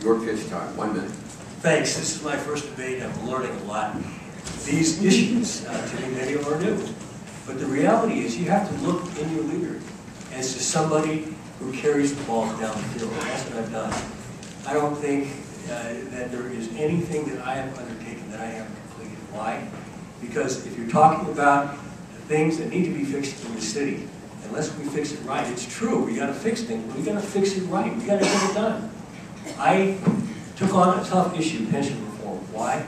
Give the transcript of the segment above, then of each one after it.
Your pitch time, 1 minute. Thanks. This is my first debate. I'm learning a lot. These issues, to me, many of them are new. But the reality is you have to look in your leader as to somebody who carries the ball down the field. That's what I've done. I don't think that there is anything that I have undertaken that I haven't completed. Why? Because if you're talking about the things that need to be fixed in the city, unless we fix it right, it's true, we got to fix things, but we got to fix it right. We got to get it done. I took on a tough issue, pension reform. Why?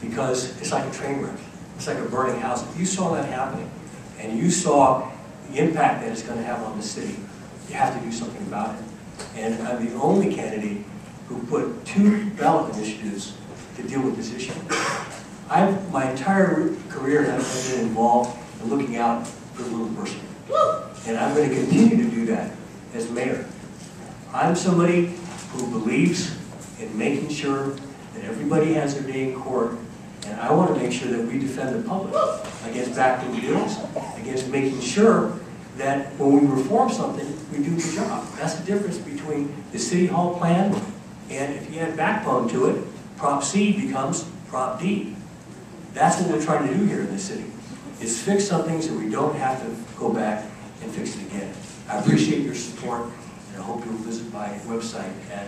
Because it's like a train wreck. It's like a burning house. If you saw that happening, and you saw the impact that it's going to have on the city, you have to do something about it. And I'm the only candidate who put 2 ballot initiatives to deal with this issue. My entire career I've been involved in looking out for the little person. And I'm going to continue to do that as mayor. I'm somebody who believes in making sure that everybody has their day in court, and I want to make sure that we defend the public against backdoor deals, against making sure that when we reform something, we do the job. That's the difference between the City Hall plan, and if you add backbone to it, Prop C becomes Prop D. That's what we're trying to do here in the city, is fix some things so we don't have to go back and fix it again. I appreciate your support, and I hope you'll visit my website at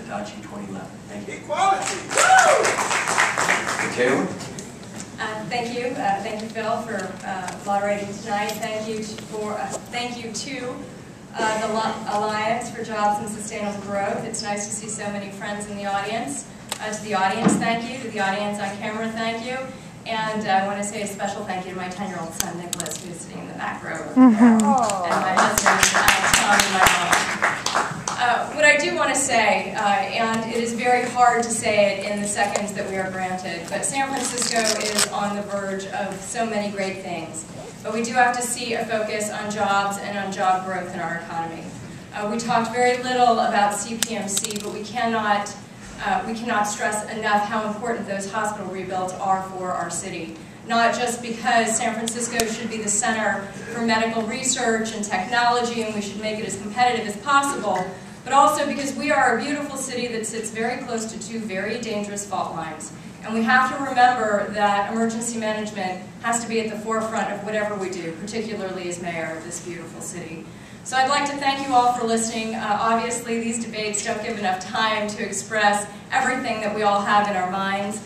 Adachi 2011. Thank you. Equality! Michela? Thank you. Thank you, Phil, for moderating tonight. Thank you to the Alliance for Jobs and Sustainable Growth. It's nice to see so many friends in the audience. To the audience, thank you. To the audience on camera, thank you. And I want to say a special thank you to my 10-year-old son, Nicholas, who's sitting in the back row. And my husband, Tom, and my mom. What I do want to say, and it is very hard to say it in the seconds that we are granted, but San Francisco is on the verge of so many great things. But we do have to see a focus on jobs and on job growth in our economy. We talked very little about CPMC, but we cannot stress enough how important those hospital rebuilds are for our city. Not just because San Francisco should be the center for medical research and technology and we should make it as competitive as possible, but also because we are a beautiful city that sits very close to 2 very dangerous fault lines. And we have to remember that emergency management has to be at the forefront of whatever we do, particularly as mayor of this beautiful city. So I'd like to thank you all for listening. Obviously, these debates don't give enough time to express everything that we all have in our minds.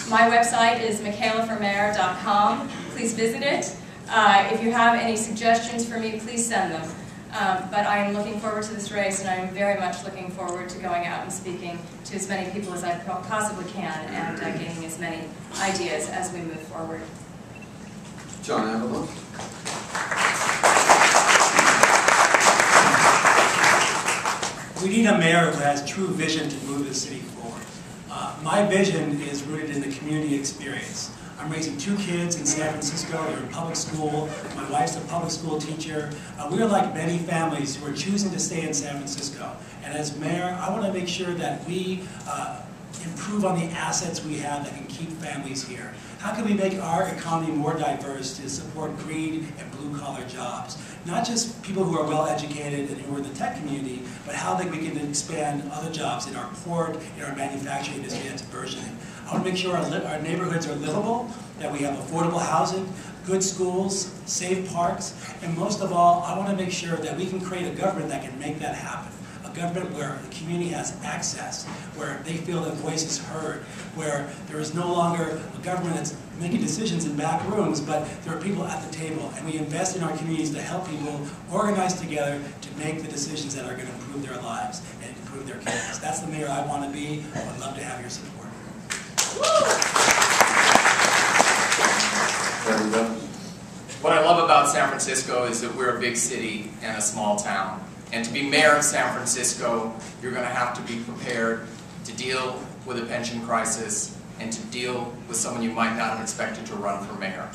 My website is michelaformayor.com. Please visit it. If you have any suggestions for me, please send them. But I am looking forward to this race, and I am very much looking forward to going out and speaking to as many people as I possibly can and gaining as many ideas as we move forward. John Avalos. We need a mayor who has true vision to move the city forward. My vision is rooted in the community experience. I'm raising 2 kids in San Francisco. They're in public school. My wife's a public school teacher. We are like many families who are choosing to stay in San Francisco. And as mayor, I want to make sure that we improve on the assets we have that can keep families here. How can we make our economy more diverse to support green and blue-collar jobs? Not just people who are well-educated and who are in the tech community, but how we can expand other jobs in our port, in our manufacturing industry that's burgeoning. I want to make sure our neighborhoods are livable, that we have affordable housing, good schools, safe parks, and most of all, I want to make sure that we can create a government that can make that happen. A government where the community has access, where they feel their voice is heard, where there is no longer a government that's making decisions in back rooms, but there are people at the table, and we invest in our communities to help people organize together to make the decisions that are going to improve their lives and improve their communities. That's the mayor I want to be. I would love to have your support. What I love about San Francisco is that we're a big city and a small town. And to be mayor of San Francisco, you're going to have to be prepared to deal with a pension crisis and to deal with someone you might not have expected to run for mayor.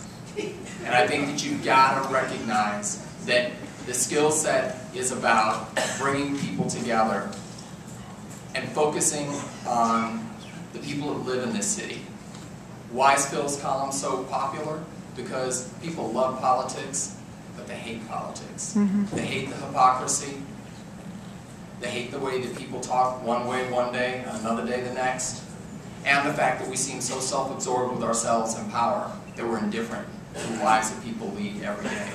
And I think that you've got to recognize that the skill set is about bringing people together and focusing on the people who live in this city. Why is Phil's column so popular? Because people love politics, but they hate politics. They hate the hypocrisy. They hate the way that people talk one way one day, another day the next. And the fact that we seem so self-absorbed with ourselves and power that we're indifferent to the lives that people lead every day.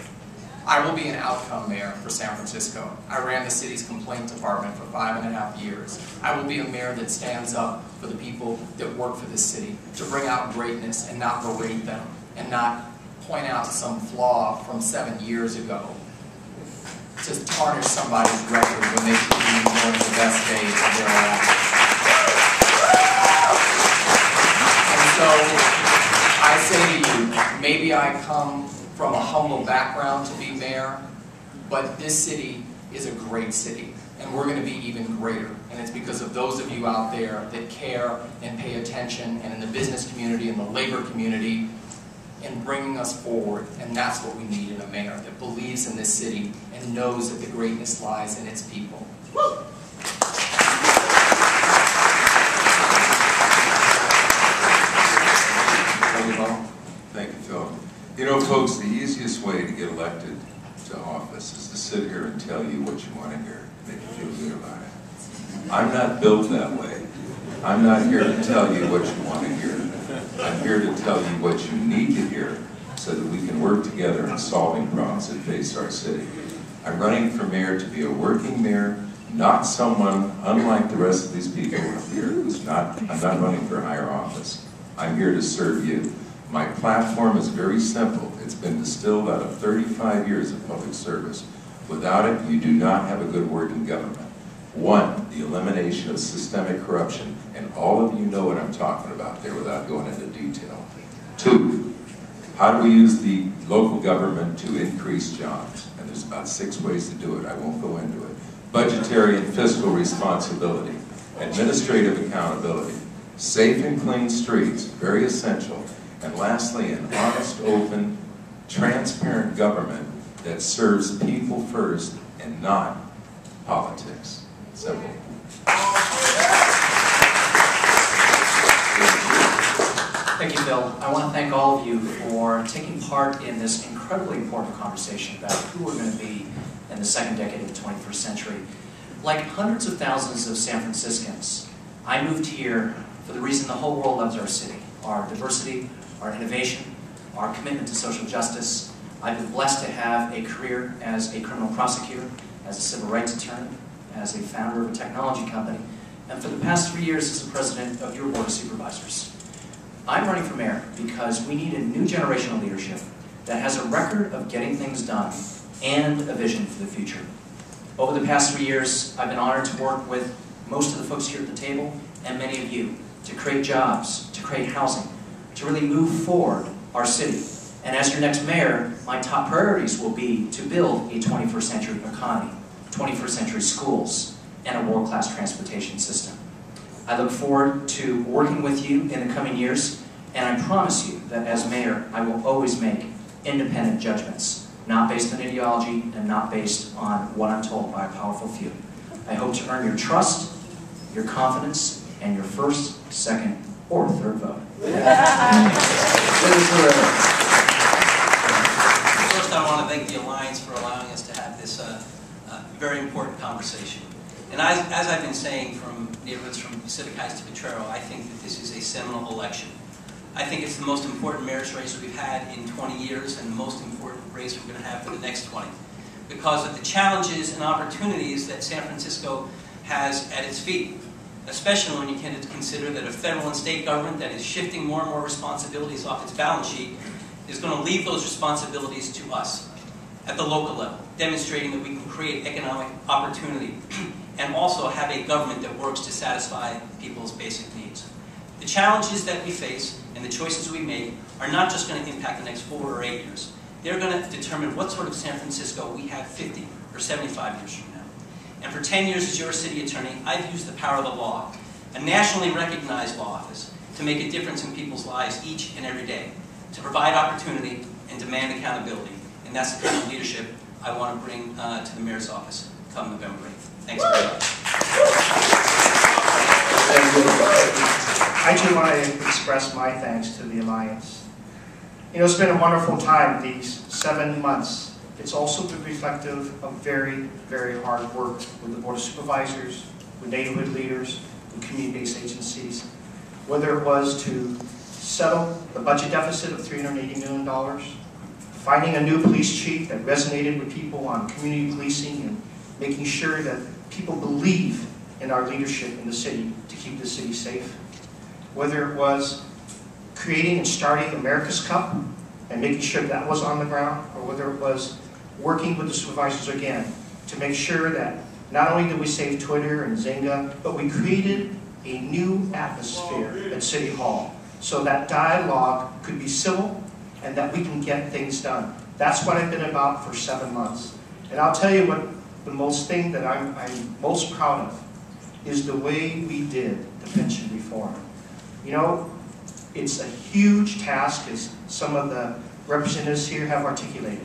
I will be an outcome mayor for San Francisco. I ran the city's complaint department for 5.5 years. I will be a mayor that stands up for the people that work for this city, to bring out greatness and not berate them, and not point out some flaw from 7 years ago to tarnish somebody's record when they should be one of the best days of their life. And so, I say to you, maybe I come from a humble background to be mayor, but this city is a great city, and we're going to be even greater. And it's because of those of you out there that care and pay attention, and in the business community and the labor community, in bringing us forward. And that's what we need in a mayor that believes in this city and knows that the greatness lies in its people. Woo! Thank you, Phil. You know, folks, the easiest way to get elected to office is to sit here and tell you what you want to hear, make you feel good about it. I'm not built that way. I'm not here to tell you what you want to hear. I'm here to tell you what you need to hear so that we can work together in solving problems that face our city. I'm running for mayor to be a working mayor, not someone unlike the rest of these people up here who's not, I'm not running for higher office. I'm here to serve you. My platform is very simple. It's been distilled out of 35 years of public service. Without it, you do not have a good working government. 1, the elimination of systemic corruption, and all of you know what I'm talking about there without going into detail. 2, how do we use the local government to increase jobs? And there's about 6 ways to do it. I won't go into it. Budgetary and fiscal responsibility, administrative accountability, safe and clean streets, very essential. And lastly, an honest, open, transparent government that serves people first and not politics. Simple. Thank you, Phil. I want to thank all of you for taking part in this incredibly important conversation about who we're going to be in the second decade of the 21st century. Like hundreds of thousands of San Franciscans, I moved here for the reason the whole world loves our city, our diversity, our innovation, our commitment to social justice. I've been blessed to have a career as a criminal prosecutor, as a civil rights attorney, as a founder of a technology company, and for the past 3 years as the president of your board of supervisors. I'm running for mayor because we need a new generation of leadership that has a record of getting things done and a vision for the future. Over the past 3 years, I've been honored to work with most of the folks here at the table and many of you to create jobs, to create housing, to really move forward our city. And as your next mayor, my top priorities will be to build a 21st century economy, 21st century schools, and a world-class transportation system. I look forward to working with you in the coming years, and I promise you that as mayor, I will always make independent judgments, not based on ideology and not based on what I'm told by a powerful few. I hope to earn your trust, your confidence, and your first, second, or third vote. First, I want to thank the Alliance for allowing us to have this very important conversation. And as I've been saying from neighborhoods from Pacific Heights to Potrero, I think that this is a seminal election. I think it's the most important mayor's race we've had in 20 years and the most important race we're going to have for the next 20. Because of the challenges and opportunities that San Francisco has at its feet. Especially when you can consider that a federal and state government that is shifting more and more responsibilities off its balance sheet is going to leave those responsibilities to us at the local level, demonstrating that we can create economic opportunity and also have a government that works to satisfy people's basic needs. The challenges that we face and the choices we make are not just going to impact the next 4 or 8 years. They're going to determine what sort of San Francisco we have 50 or 75 years from now. And for 10 years as your city attorney, I've used the power of the law, a nationally recognized law office, to make a difference in people's lives each and every day, to provide opportunity and demand accountability. And that's the kind of leadership I want to bring to the mayor's office come November 8th. Thanks very much. I too want to express my thanks to the Alliance. You know, it's been a wonderful time, these 7 months It's also been reflective of very, very hard work with the Board of Supervisors, with neighborhood leaders, with community-based agencies, whether it was to settle the budget deficit of $380 million, finding a new police chief that resonated with people on community policing and making sure that people believe in our leadership in the city to keep the city safe, whether it was creating and starting America's Cup and making sure that was on the ground, or whether it was working with the supervisors again to make sure that not only did we save Twitter and Zynga, but we created a new atmosphere at City Hall so that dialogue could be civil and that we can get things done. That's what I've been about for 7 months. And I'll tell you what the thing that I'm most proud of is the way we did the pension reform. You know, it's a huge task, as some of the representatives here have articulated.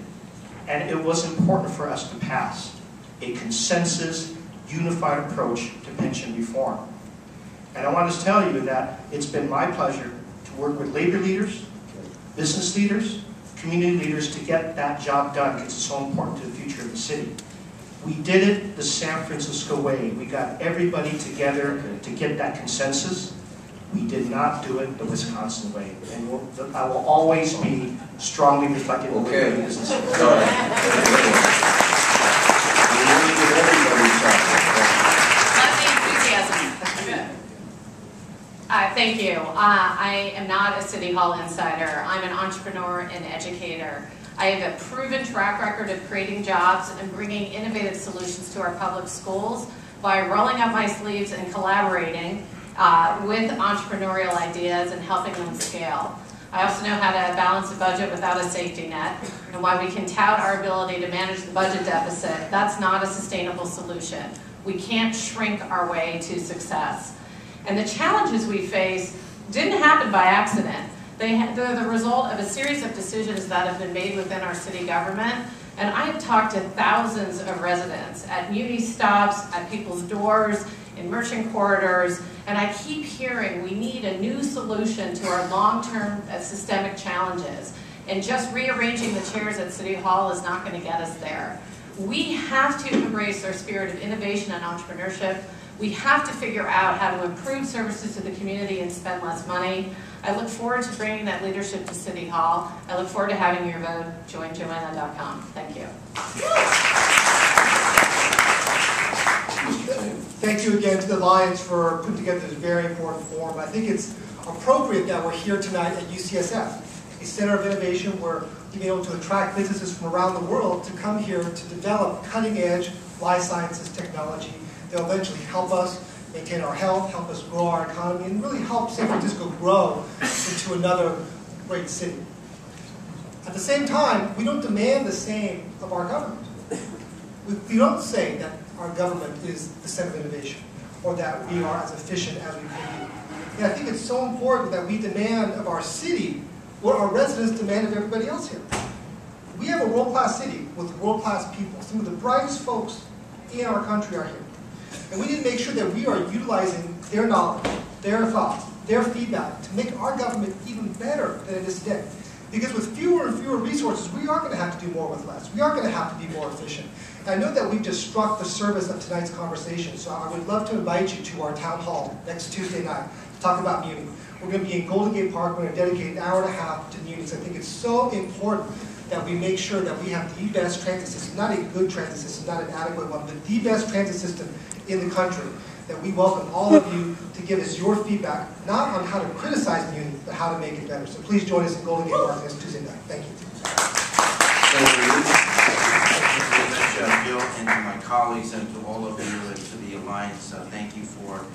And it was important for us to pass a consensus, unified approach to pension reform. And I want to tell you that it's been my pleasure to work with labor leaders, business leaders, community leaders to get that job done, because it's so important to the future of the city. We did it the San Francisco way. We got everybody together to get that consensus. We did not do it the Wisconsin way. And I will always be strongly reflective of the business. Thank you. I am not a City Hall insider. I'm an entrepreneur and educator. I have a proven track record of creating jobs and bringing innovative solutions to our public schools by rolling up my sleeves and collaborating with entrepreneurial ideas and helping them scale. I also know how to balance a budget without a safety net, and while we can tout our ability to manage the budget deficit, that's not a sustainable solution. We can't shrink our way to success. And the challenges we face didn't happen by accident. They're the result of a series of decisions that have been made within our city government. And I have talked to thousands of residents at muni stops, at people's doors, in merchant corridors, and I keep hearing we need a new solution to our long-term systemic challenges. And just rearranging the chairs at City Hall is not going to get us there. We have to embrace our spirit of innovation and entrepreneurship. We have to figure out how to improve services to the community and spend less money. I look forward to bringing that leadership to City Hall. I look forward to having your vote. Join Joanna.com. Thank you. Thank you again to the Lions for putting together this very important forum. I think it's appropriate that we're here tonight at UCSF, a center of innovation where we've been able to attract businesses from around the world to come here to develop cutting-edge life sciences technology. They'll eventually help us maintain our health, help us grow our economy, and really help San Francisco grow into another great city. At the same time, we don't demand the same of our government. We don't say that our government is the center of innovation, or that we are as efficient as we can be. And I think it's so important that we demand of our city what our residents demand of everybody else here. We have a world-class city with world-class people. Some of the brightest folks in our country are here. And we need to make sure that we are utilizing their knowledge, their thoughts, their feedback to make our government even better than it is today. Because with fewer and fewer resources, we are going to have to do more with less. We are going to have to be more efficient. And I know that we've just struck the service of tonight's conversation, so I would love to invite you to our town hall next Tuesday night to talk about Muni. We're going to be in Golden Gate Park. We're going to dedicate an hour and a half to Munis. I think it's so important that we make sure that we have the best transit system, not a good transit system, not an adequate one, but the best transit system in the country. That we welcome all of you to give us your feedback, not on how to criticize Muni, but how to make it better. So please join us in Golden Gate Park next Tuesday night. Thank you. Thank you very much, Bill, and to my colleagues, and to all of you, and to the Alliance. Thank you for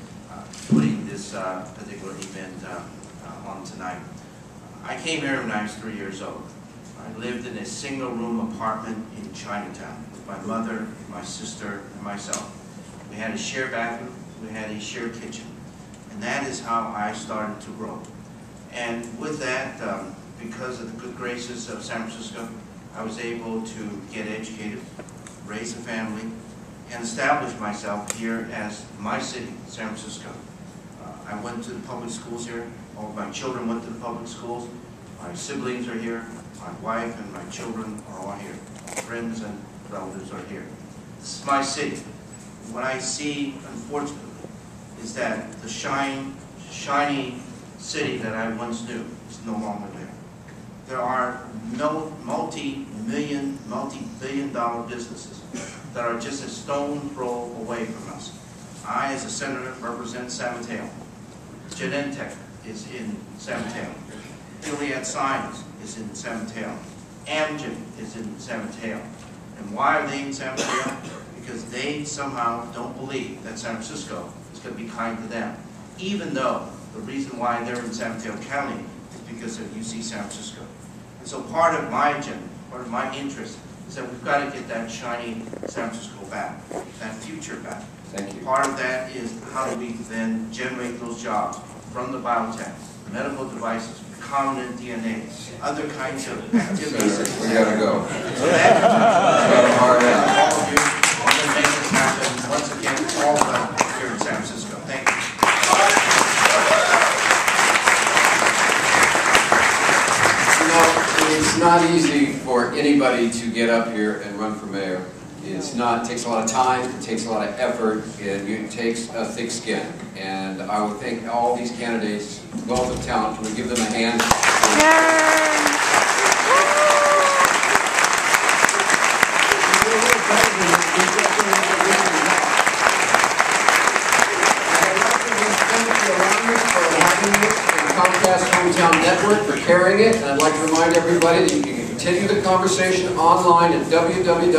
putting this particular event on tonight. I came here when I was 3 years old. I lived in a single-room apartment in Chinatown with my mother, my sister, and myself. We had a shared bathroom, we had a shared kitchen. And that is how I started to grow. And with that, because of the good graces of San Francisco, I was able to get educated, raise a family, and establish myself here as my city, San Francisco. I went to the public schools here. All of my children went to the public schools. My siblings are here. My wife and my children are all here. Friends and relatives are here. This is my city. What I see, unfortunately, is that the shiny city that I once knew is no longer there. There are multi-million, multi-billion-dollar businesses that are just a stone throw away from us. I, as a senator, represent San Mateo. Genentech is in San Mateo. Gilead Science is in San Mateo. Amgen is in San Mateo. And why are they in San Mateo? Because they somehow don't believe that San Francisco is going to be kind to them, even though the reason why they're in San Mateo County is because of UC San Francisco. And so part of my agenda, part of my interest, is that we've got to get that shiny San Francisco back, that future back. Thank you. Part of that is how do we then generate those jobs from the biotech, medical devices, recombinant DNA, other kinds of activities. We gotta go. So that all of you, and then make this happen once again, all of us here in San Francisco. Thank you. It's not easy for anybody to get up here and run for mayor. It takes a lot of time, it takes a lot of effort, and it takes a thick skin. And I would think all these candidates, wealth of talent, can we give them a hand? Comcast Hometown Network for carrying it, and I'd like to remind everybody that you can continue the conversation online at www.